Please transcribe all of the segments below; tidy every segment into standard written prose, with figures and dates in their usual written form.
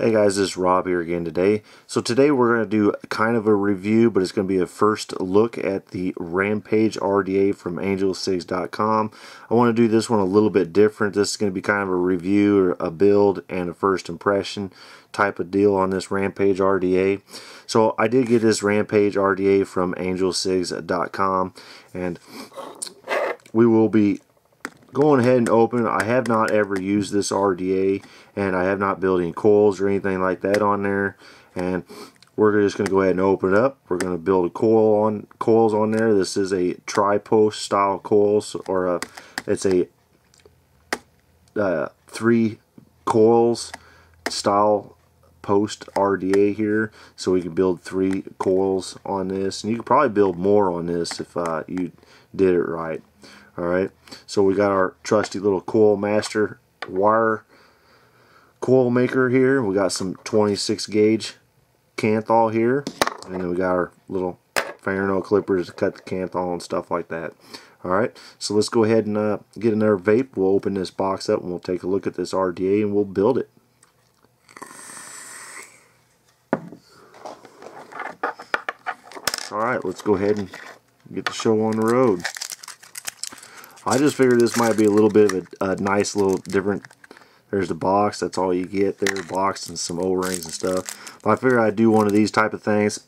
Hey guys, this is Rob here again today. So today we're going to do kind of a review, but it's going to be a first look at the Rampage RDA from angelcigs.com. I want to do this one a little bit different. This is going to be kind of a review, or a build, and a first impression type of deal on this Rampage RDA. So I did get this Rampage RDA from angelcigs.com, and we will be going ahead and open. I have not ever used this RDA, and I have not built any coils or anything like that on there, and we're just going to go ahead and open it up. We're going to build a coils on there. This is a tri-post style coils, or it's a 3 coils style post RDA here, so we can build 3 coils on this, and you could probably build more on this if you did it right. Alright, so we got our trusty little coil master wire coil maker here. We got some 26 gauge canthal here, and then we got our little fingernail clippers to cut the canthal and stuff like that. Alright, so let's go ahead and get another vape. We'll open this box up and we'll take a look at this RDA and we'll build it. Alright, let's go ahead and get the show on the road. I just figured this might be a little bit of a nice little different. There's the box, that's all you get there, box and some O-rings and stuff. But I figured I'd do one of these type of things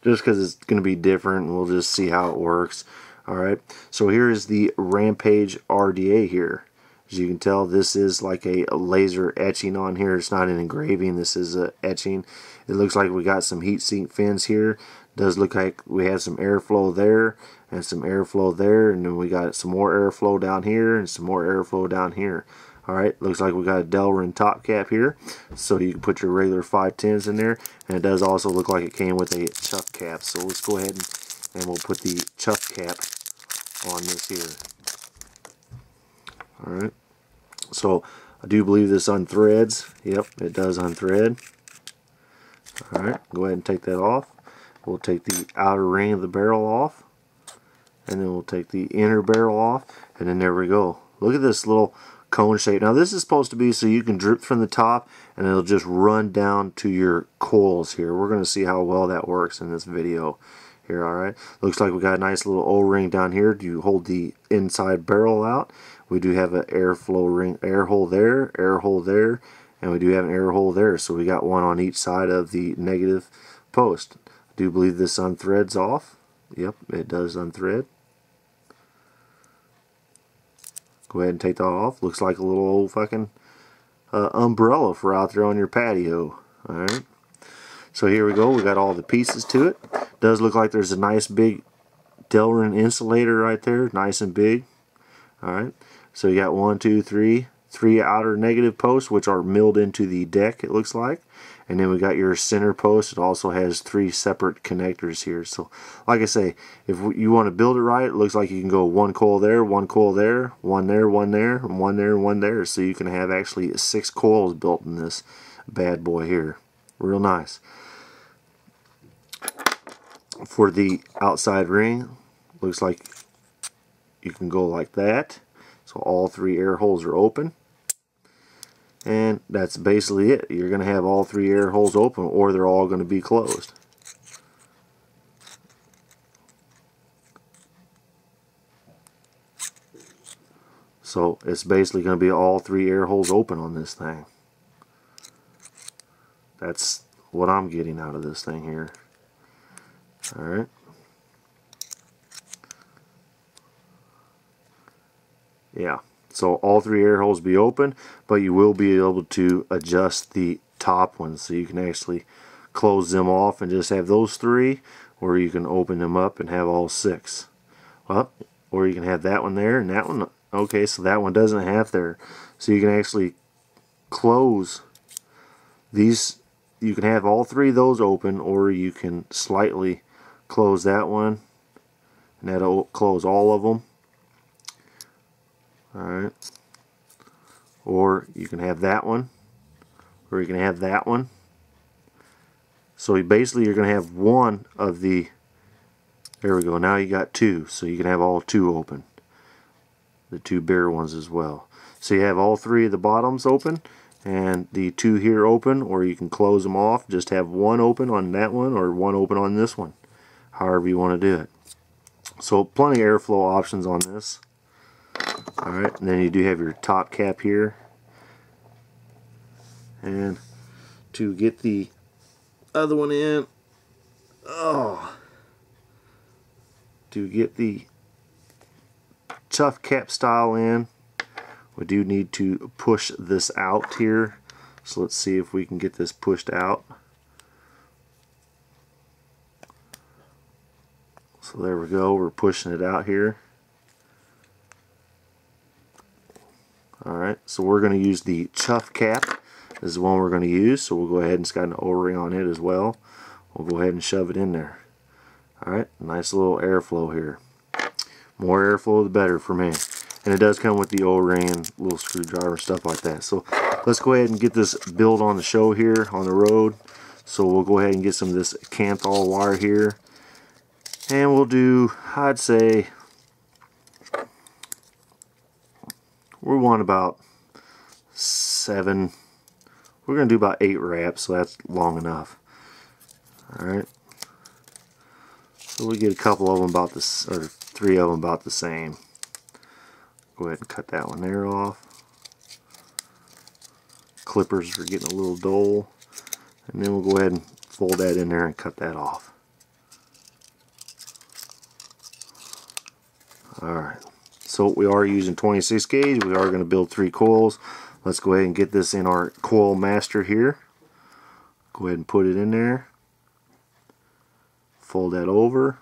just because it's going to be different, and we'll just see how it works. Alright, so here is the Rampage RDA here. As you can tell, this is like a laser etching on here. It's not an engraving, this is a etching. It looks like we got some heat sink fins here. Does look like we have some airflow there and some airflow there, and then we got some more airflow down here and some more airflow down here. Alright, looks like we got a Delrin top cap here, so you can put your regular 510s in there, and it does also look like it came with a chuck cap. So let's go ahead and we'll put the chuck cap on this here. Alright, so I do believe this unthreads. Yep, it does unthread. Alright, go ahead and take that off. We'll take the outer ring of the barrel off, and then we'll take the inner barrel off, and then there we go. Look at this little cone shape. Now this is supposed to be so you can drip from the top and it'll just run down to your coils here. We're going to see how well that works in this video here. Alright, looks like we got a nice little O-ring down here to hold the inside barrel out. We do have an airflow ring, air hole there, and we do have an air hole there, so we got one on each side of the negative post. I do believe this unthreads off. Yep, it does unthread. Go ahead and take that off. Looks like a little old fucking umbrella for out there on your patio. Alright, so here we go. We got all the pieces to it. Does look like there's a nice big Delrin insulator right there, nice and big. Alright, so you got 3 outer negative posts, which are milled into the deck, it looks like. And then we got your center post. It also has 3 separate connectors here. So like I say, if you want to build it right, it looks like you can go 1 coil there, 1 coil there, 1 there, 1 there, and 1 there, and 1 there. So you can have actually 6 coils built in this bad boy here. Real nice. For the outside ring, looks like you can go like that. So all 3 air holes are open. And that's basically it. You're going to have all 3 air holes open, or they're all going to be closed. So it's basically going to be all 3 air holes open on this thing. That's what I'm getting out of this thing here. Alright. Yeah. So all 3 air holes be open, but you will be able to adjust the top ones, so you can actually close them off and just have those 3, or you can open them up and have all 6. Well, or you can have that one there and that one. Okay, so that one doesn't have there. So you can actually close these. You can have all 3 of those open, or you can slightly close that one, and that'll close all of them. Alright, or you can have that one, or you can have that one. So basically you're going to have one of the, there we go, now you got 2, so you can have all 2 open. The 2 bare ones as well. So you have all 3 of the bottoms open, and the two here open, or you can close them off. Just have one open on that one or one open on this one, however you want to do it. So plenty of airflow options on this. Alright, and then you do have your top cap here. And to get the other one in, to get the tough cap style in, we do need to push this out here. So let's see if we can get this pushed out. So there we go, we're pushing it out here. Alright, so we're going to use the chuff cap. This is the one we're going to use, so we'll go ahead, and it's got an O-ring on it as well. We'll go ahead and shove it in there. Alright, nice little airflow here. More airflow the better for me. And it does come with the O-ring and little screwdriver and stuff like that. So let's go ahead and get this build on the show here on the road. So we'll go ahead and get some of this Canthol wire here. And we'll do, I'd say, we want about 7, we're going to do about 8 wraps, so that's long enough. Alright. So we get a couple of them about this, or 3 of them about the same. Go ahead and cut that one there off. Clippers are getting a little dull. And then we'll go ahead and fold that in there and cut that off. Alright, so we are using 26 gauge. We are going to build 3 coils. Let's go ahead and get this in our coil master here. Go ahead and put it in there. Fold that over.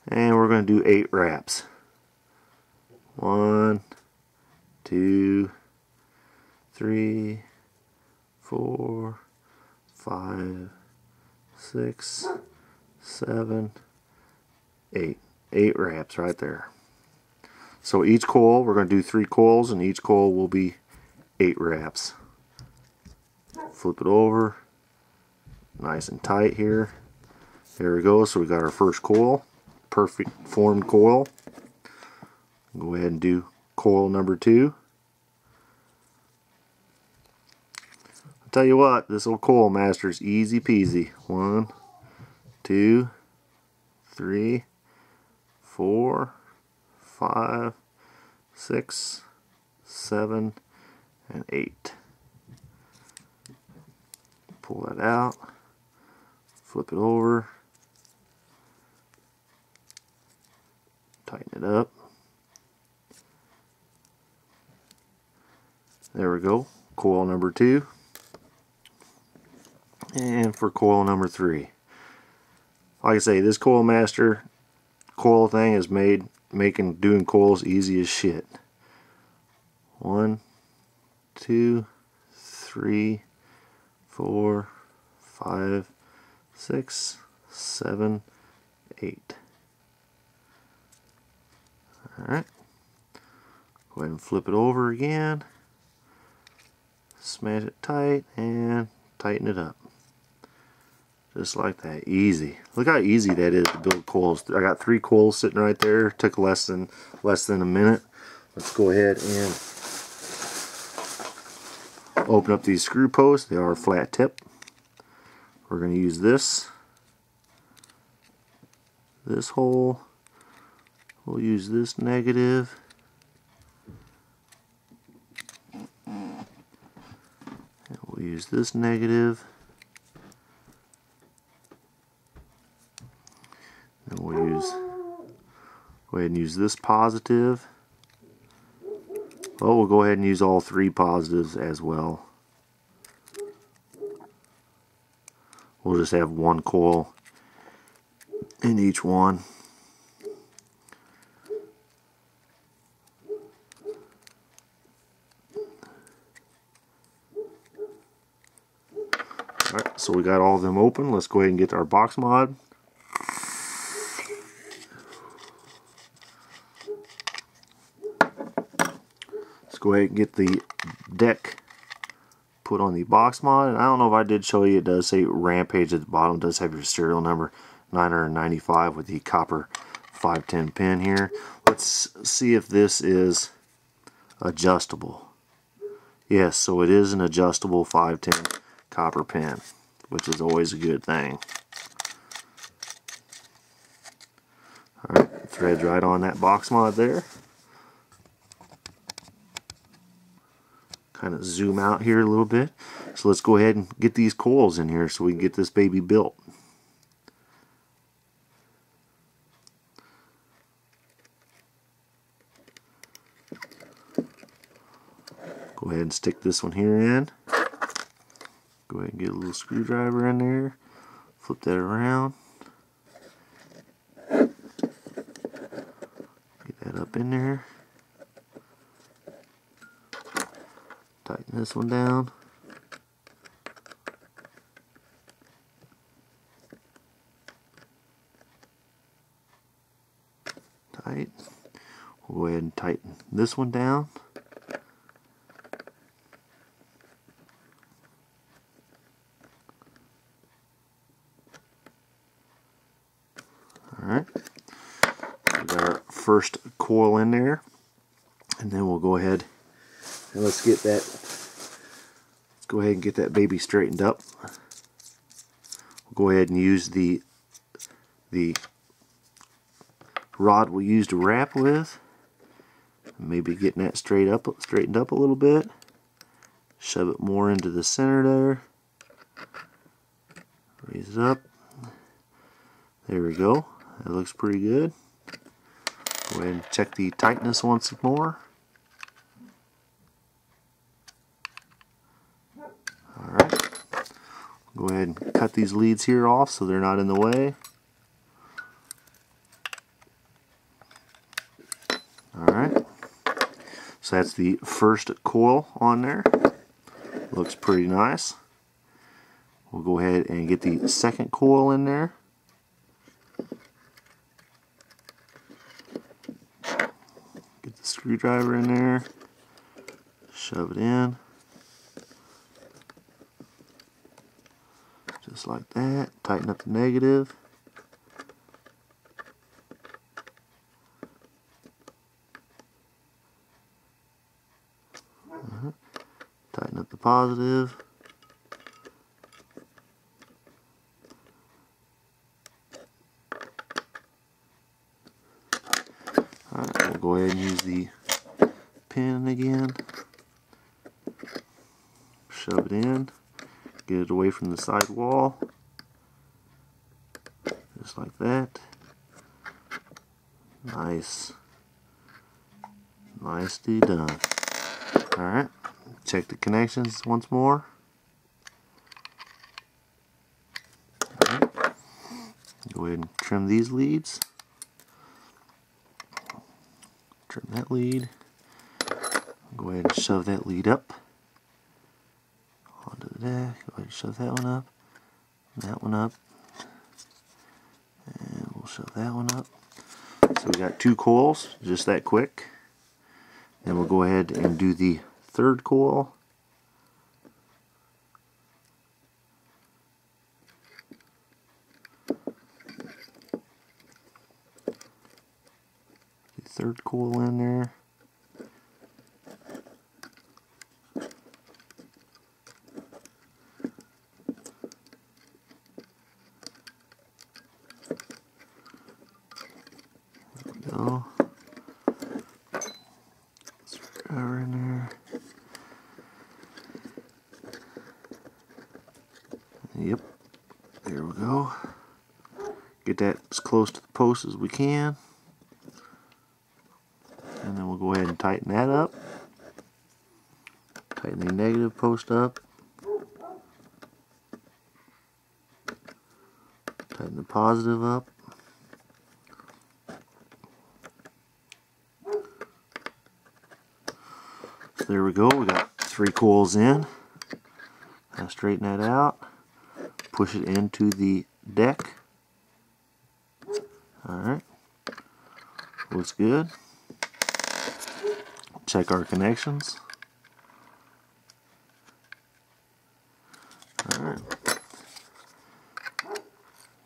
And we're going to do 8 wraps. 1, 2, 3, 4, 5, 6, 7, 8. 8 wraps right there. So each coil, we're going to do 3 coils, and each coil will be 8 wraps. Flip it over, nice and tight here. There we go. So we got our first coil, perfect formed coil. Go ahead and do coil number 2. I'll tell you what, this old coil master is easy peasy. 1, 2, 3, 4, 5, 6, 7, and 8. Pull that out, flip it over, tighten it up. There we go, coil number 2. And for coil number 3. Like I say, this coil master coil thing is making doing coils easy as shit. 1, 2, 3, 4, 5, 6, 7, 8. Alright. Go ahead and flip it over again. Smash it tight and tighten it up. Just like that. Easy. Look how easy that is to build coils. I got 3 coils sitting right there. Took less than a minute. Let's go ahead and open up these screw posts. They are flat tip. We're going to use this hole. We'll use this negative. And we'll use this negative. And we'll go ahead and use this positive. Well, we'll go ahead and use all 3 positives as well. We'll just have 1 coil in each one. Alright, so we got all of them open. Let's go ahead and get our box mod. Let's go ahead and get the deck put on the box mod. And I don't know if I did show you, it does say Rampage at the bottom. It does have your serial number 995 with the copper 510 pin here. Let's see if this is adjustable. Yes, so it is an adjustable 510 copper pin, which is always a good thing. Alright, threads right on that box mod there. Kind of zoom out here a little bit. So let's go ahead and get these coils in here so we can get this baby built. Go ahead and stick this one here in. Go ahead and get a little screwdriver in there. Flip that around. Get that up in there. Tighten this one down. Tight. We'll go ahead and tighten this one down. Alright, we got our first coil in there, and then we'll go ahead and let's go ahead and get that baby straightened up. We'll go ahead and use the rod we used to wrap with, maybe getting that straightened up a little bit. Shove it more into the center there. Raise it up. There we go. That looks pretty good. Go ahead and check the tightness once more. Alright. Go ahead and cut these leads here off so they're not in the way. Alright. So that's the first coil on there. Looks pretty nice. We'll go ahead and get the second coil in there. Get the screwdriver in there. Shove it in. Just like that. Tighten up the negative. Tighten up the positive. Alright, we'll go ahead and use the pin again. Shove it in. Get it away from the side wall. Just like that. Nice. Nicely done. Alright, check the connections once more. Alright. Go ahead and trim these leads. Trim that lead. Go ahead and shove that lead up onto the deck. Go ahead and shove that one up. That one up. And we'll shove that one up. So we got two coils, just that quick. Then we'll go ahead and do the third coil. The third coil in there. There we go. Screwdriver in there. Yep, there we go. Get that as close to the post as we can. And then we'll go ahead and tighten that up. Tighten the negative post up. Tighten the positive up. So there we go, we got 3 coils in. Now straighten that out. Push it into the deck. Alright. Looks good. Check our connections. Alright.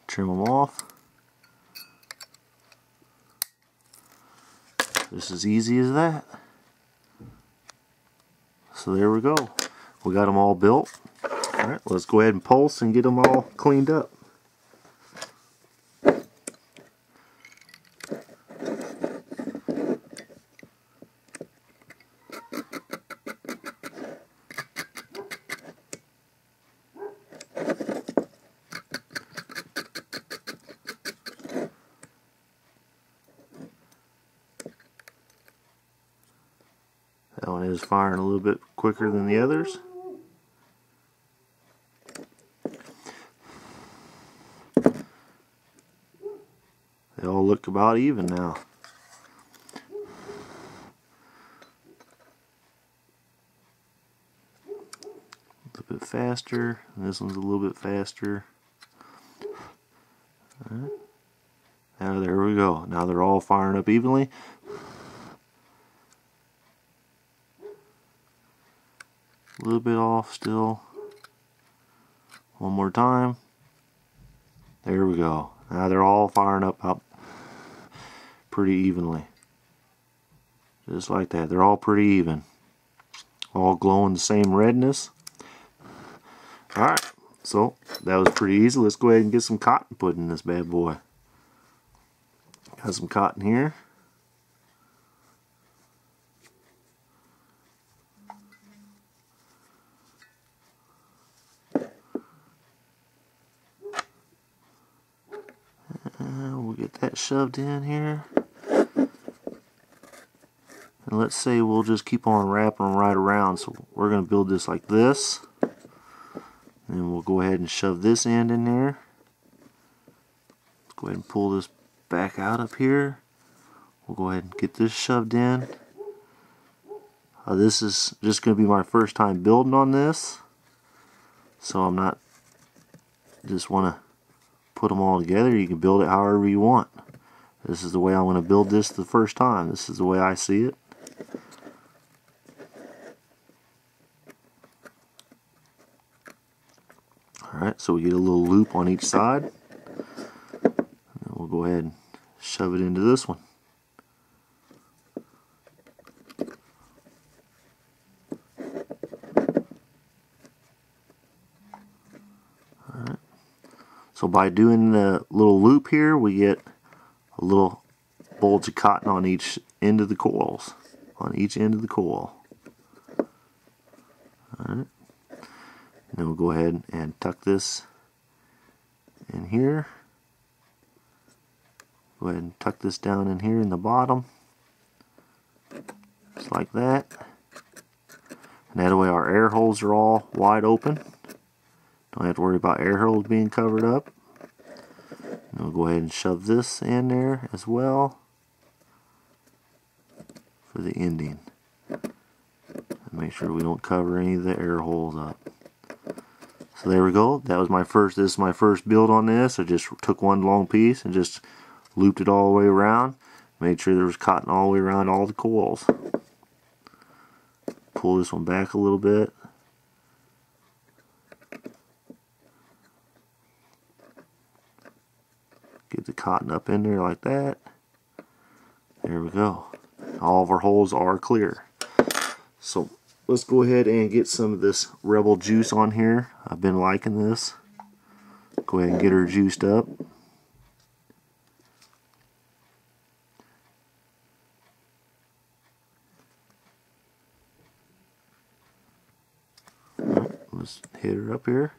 Trim them off. Just as easy as that. So there we go. We got them all built. Alright, let's go ahead and pulse and get them all cleaned up. That one is firing a little bit quicker than the others. They all look about even now. A little bit faster, and this one's a little bit faster. Alright. Now there we go. Now they're all firing up evenly. A little bit off still. One more time. There we go. Now they're all firing up pretty evenly. Just like that. They're all pretty even. All glowing the same redness. Alright, so that was pretty easy. Let's go ahead and get some cotton put in this bad boy. Got some cotton here. We'll get that shoved in here. And let's say we'll just keep on wrapping them right around. So we're going to build this like this. And we'll go ahead and shove this end in there. Let's go ahead and pull this back out up here. We'll go ahead and get this shoved in. This is just going to be my first time building on this. So I'm not just want to put them all together. You can build it however you want. This is the way I want to build this the first time. This is the way I see it. Alright, so we get a little loop on each side. And we'll go ahead and shove it into this one. Alright. So by doing the little loop here, we get a little bulge of cotton on each end of the coils. On each end of the coil. Alright. And then we'll go ahead and tuck this in here. Go ahead and tuck this down in here in the bottom. Just like that. And that way our air holes are all wide open. Don't have to worry about air holes being covered up. And we'll go ahead and shove this in there as well for the ending. And make sure we don't cover any of the air holes up. So there we go. That was this is my first build on this. I just took one long piece and just looped it all the way around. Made sure there was cotton all the way around all the coils. Pull this one back a little bit. Get the cotton up in there like that. There we go. All of our holes are clear. So let's go ahead and get some of this Rebel juice on here. I've been liking this. Go ahead and get her juiced up. Alright, let's hit her up here.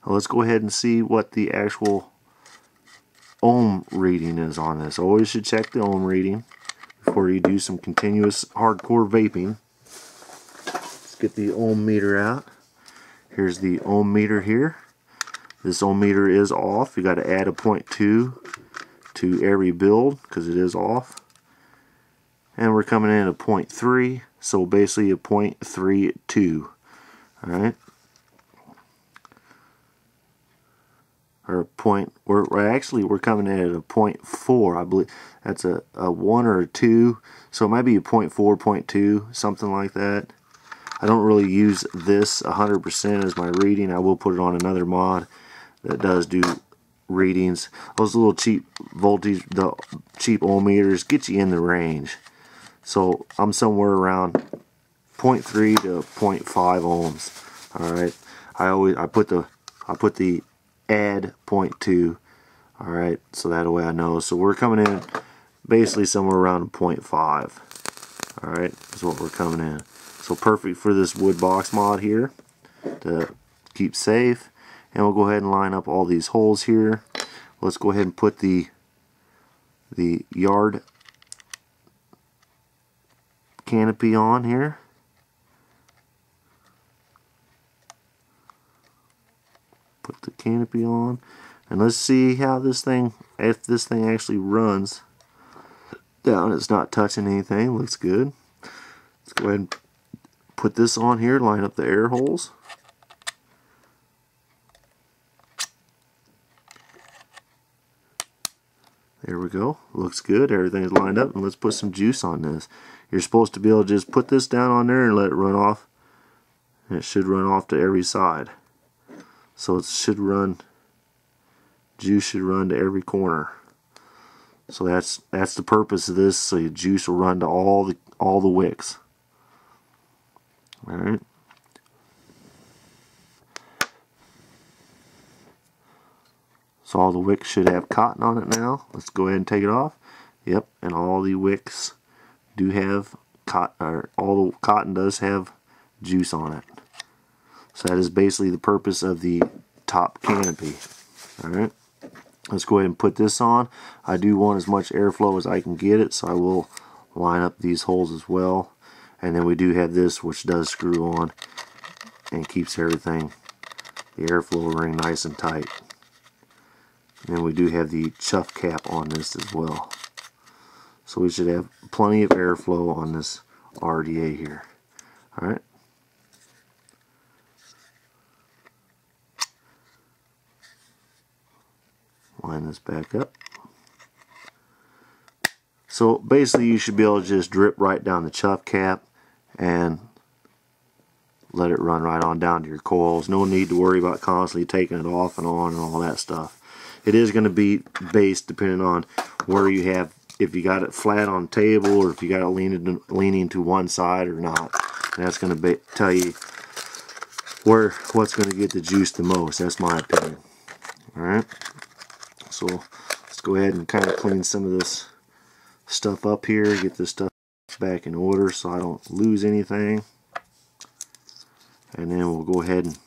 Let's go ahead and see what the actual ohm reading is on this. Always should check the ohm reading before you do some continuous hardcore vaping. Let's get the ohm meter out. Here's the ohm meter here. This ohm meter is off. You got to add a 0.2 to every build because it is off. And we're coming in at 0.3, so basically a 0.32. Alright. Or we're coming in at a 0.4. I believe that's a 1 or a 2, so it might be a 0.4, 0.2, something like that. I don't really use this 100% as my reading. I will put it on another mod that does do readings. Those little cheap voltage, the cheap ohm meters get you in the range. So I'm somewhere around 0.3 to 0.5 ohms. All right. I put the add 0.2. All right. So that way I know. So we're coming in basically somewhere around 0.5. All right. That's what we're coming in. So perfect for this wood box mod here to keep safe. And we'll go ahead and line up all these holes here. Let's go ahead and put the yard canopy on here. Put the canopy on, and let's see how this thing, if this thing actually runs down. It's not touching anything. Looks good. Let's go ahead and put this on here, line up the air holes. There we go. Looks good. Everything's lined up, and let's put some juice on this. You're supposed to be able to just put this down on there and let it run off, and it should run off to every side. So it should run, juice should run to every corner. So that's the purpose of this. So your juice will run to all the wicks. All right. So all the wicks should have cotton on it now. Let's go ahead and take it off. Yep, and all the wicks do have cotton, or all the cotton does have juice on it. So that is basically the purpose of the top canopy. Alright, let's go ahead and put this on. I do want as much airflow as I can get it, so I will line up these holes as well. And then we do have this, which does screw on and keeps everything, the airflow running nice and tight. And then we do have the chuff cap on this as well. So we should have plenty of airflow on this RDA here. Alright. Line this back up. So basically you should be able to just drip right down the chuff cap and let it run right on down to your coils. No need to worry about constantly taking it off and on and all that stuff. It is going to be based depending on where you have, if you got it flat on the table or if you got it leaning to one side or not. And that's going to tell you what's going to get the juice the most. That's my opinion. Alright. So let's go ahead and kind of clean some of this stuff up here, get this stuff back in order so I don't lose anything. And then we'll go ahead and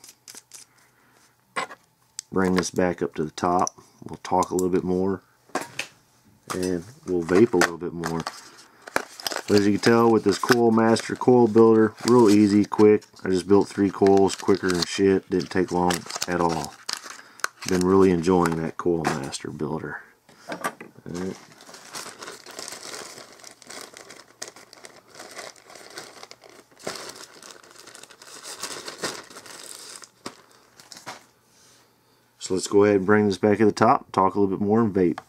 bring this back up to the top. We'll talk a little bit more and we'll vape a little bit more. But as you can tell with this Coil Master coil builder, real easy, quick. I just built 3 coils quicker than shit. Didn't take long at all. Been really enjoying that Coil Master builder. Alright. So let's go ahead and bring this back to the top, talk a little bit more, and vape.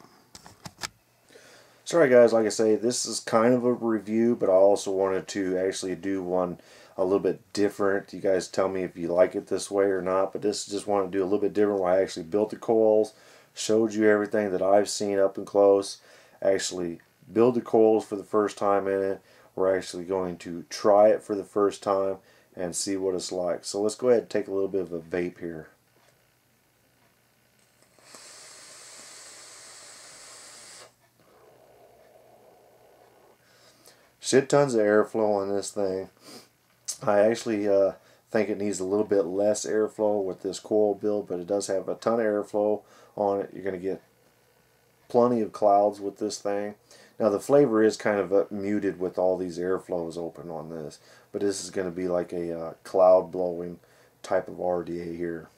Sorry guys, like I say, this is kind of a review, but I also wanted to actually do one a little bit different. You guys tell me if you like it this way or not, but this just wanted to do a little bit different where I actually built the coils, showed you everything that I've seen up and close, actually build the coils for the first time in it. We're actually going to try it for the first time and see what it's like. So let's go ahead and take a little bit of a vape here. Shit tons of airflow on this thing. I actually think it needs a little bit less airflow with this coil build, but it does have a ton of airflow on it. You're going to get plenty of clouds with this thing. Now the flavor is kind of muted with all these airflows open on this, but this is going to be like a cloud blowing type of RDA here.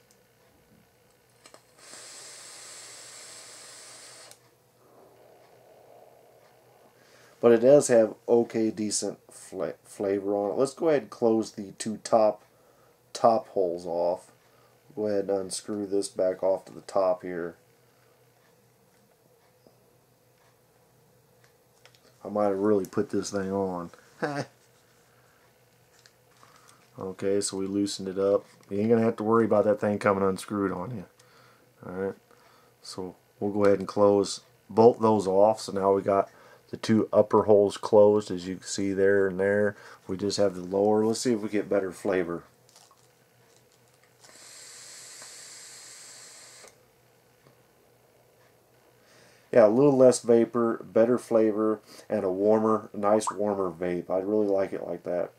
But it does have okay, decent flavor on it. Let's go ahead and close the 2 top holes off. Go ahead and unscrew this back off to the top here. I might have really put this thing on. Okay, so we loosened it up. You ain't going to have to worry about that thing coming unscrewed on you. Alright, so we'll go ahead and close bolt those off. So now we got the two upper holes closed, as you can see there and there. We just have the lower. Let's see if we get better flavor. Yeah, a little less vapor, better flavor, and a warmer, nice warmer vape. I'd really like it like that.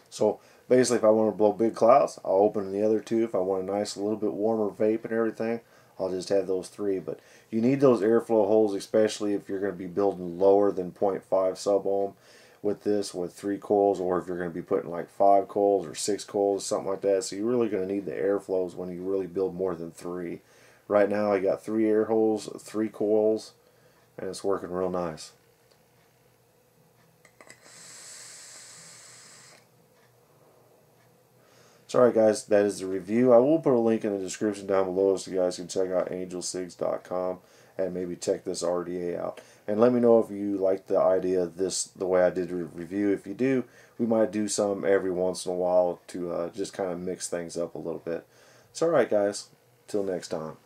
So basically, if I want to blow big clouds, I'll open the other two. If I want a nice, a little bit warmer vape and everything, I'll just have those three. But you need those airflow holes, especially if you're going to be building lower than 0.5 sub-ohm with this, with 3 coils, or if you're going to be putting like 5 coils or 6 coils, something like that. So you're really going to need the airflows when you really build more than 3. Right now I got 3 air holes, 3 coils, and it's working real nice. So alright guys, that is the review. I will put a link in the description down below so you guys can check out angelcigs.com and maybe check this RDA out. And let me know if you like the idea of this, the way I did the review. If you do, we might do some every once in a while to just kind of mix things up a little bit. So alright guys, till next time.